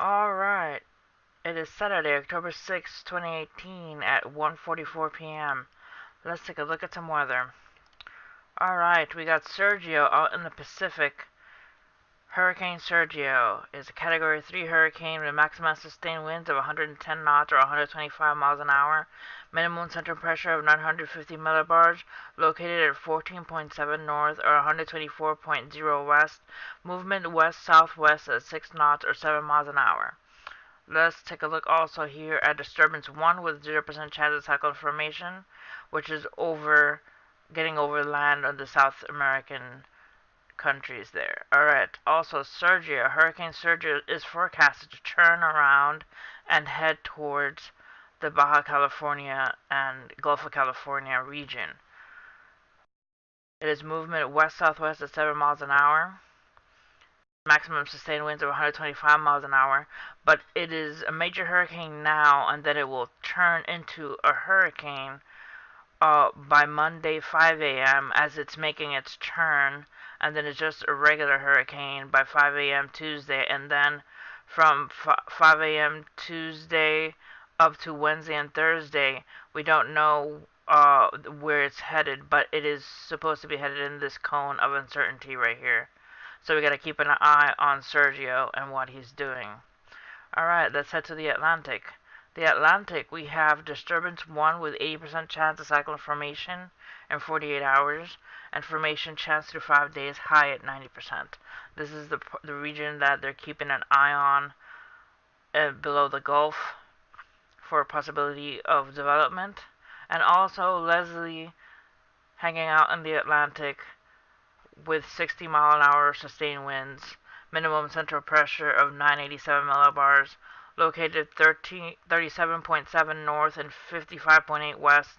Alright, it is Saturday, October 6, 2018 at 1:44 p.m. Let's take a look at some weather. Alright, we got Sergio out in the Pacific. Hurricane Sergio is a Category 3 hurricane with maximum sustained winds of 110 knots or 125 miles an hour. Minimum central pressure of 950 millibars, located at 14.7 north or 124.0 west. Movement west-southwest at 6 knots or 7 miles an hour. Let's take a look also here at disturbance 1 with 0% chance of cyclone formation, which is getting over land on the South American countries there. Alright, also Sergio, Hurricane Sergio is forecasted to turn around and head towards the Baja California and Gulf of California region. It is movement west-southwest at 7 miles an hour. Maximum sustained winds of 125 miles an hour, but it is a major hurricane now, and then it will turn into a hurricane by Monday 5 a.m. as it's making its turn, and then it's just a regular hurricane by 5 a.m. Tuesday, and then from 5 a.m. Tuesday up to Wednesday and Thursday, we don't know where it's headed, but it is supposed to be headed in this cone of uncertainty right here. So we got to keep an eye on Sergio and what he's doing. Alright, let's head to the Atlantic. The Atlantic, we have disturbance 1 with 80% chance of cyclone formation in 48 hours, and formation chance through 5 days high at 90%. This is the region that they're keeping an eye on below the Gulf for a possibility of development. And also Leslie hanging out in the Atlantic with 60 mile an hour sustained winds, minimum central pressure of 987 millibars, located 37.7 north and 55.8 west,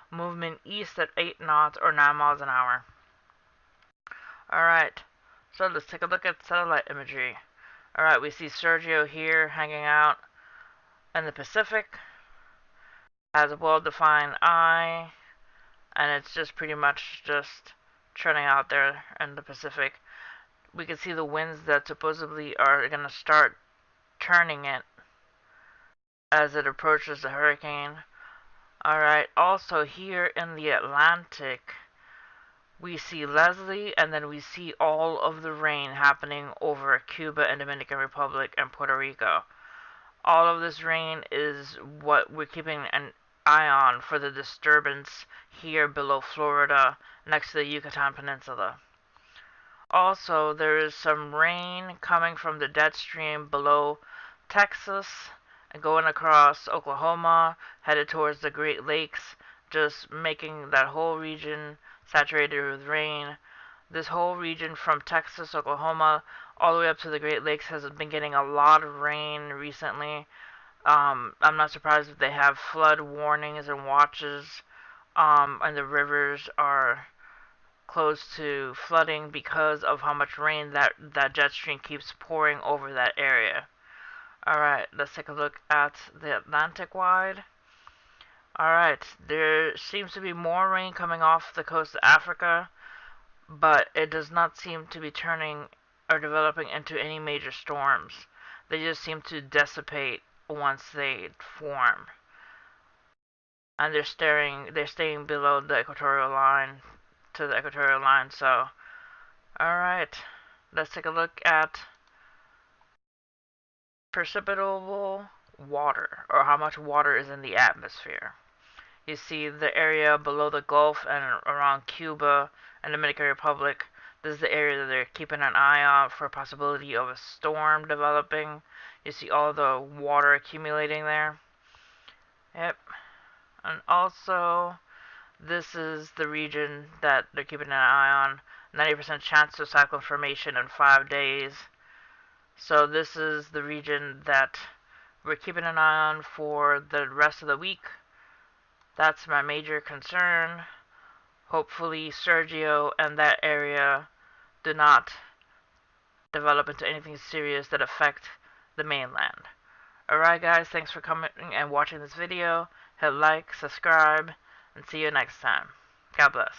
movement east at 8 knots or 9 miles an hour. Alright, so let's take a look at satellite imagery. Alright, we see Sergio here hanging out in the Pacific, has a well-defined eye, and it's just pretty much just churning out there in the Pacific. We can see the winds that supposedly are going to start turning it as it approaches the hurricane. Alright, also here in the Atlantic, we see Leslie, and then we see all of the rain happening over Cuba and Dominican Republic and Puerto Rico. All of this rain is what we're keeping an eye on for the disturbance here below Florida next to the Yucatan Peninsula. Also, there is some rain coming from the jet stream below Texas and going across Oklahoma, headed towards the Great Lakes, just making that whole region saturated with rain. This whole region from Texas, Oklahoma, all the way up to the Great Lakes has been getting a lot of rain recently. I'm not surprised if they have flood warnings and watches, and the rivers are close to flooding because of how much rain that jet stream keeps pouring over that area. Alright, let's take a look at the Atlantic wide. Alright, there seems to be more rain coming off the coast of Africa, but it does not seem to be turning or developing into any major storms. They just seem to dissipate once they form. And they're staying below the equatorial line, to the equatorial line. So, alright, let's take a look at precipitable water, or how much water is in the atmosphere. You see the area below the Gulf and around Cuba and Dominican Republic. This is the area that they're keeping an eye on for a possibility of a storm developing. You see all the water accumulating there. Yep. And also, this is the region that they're keeping an eye on. 90% chance of cyclone formation in 5 days. So this is the region that we're keeping an eye on for the rest of the week. That's my major concern. Hopefully Sergio and that area do not develop into anything serious that affect the mainland. Alright guys, thanks for coming and watching this video. Hit like, subscribe, and see you next time. God bless.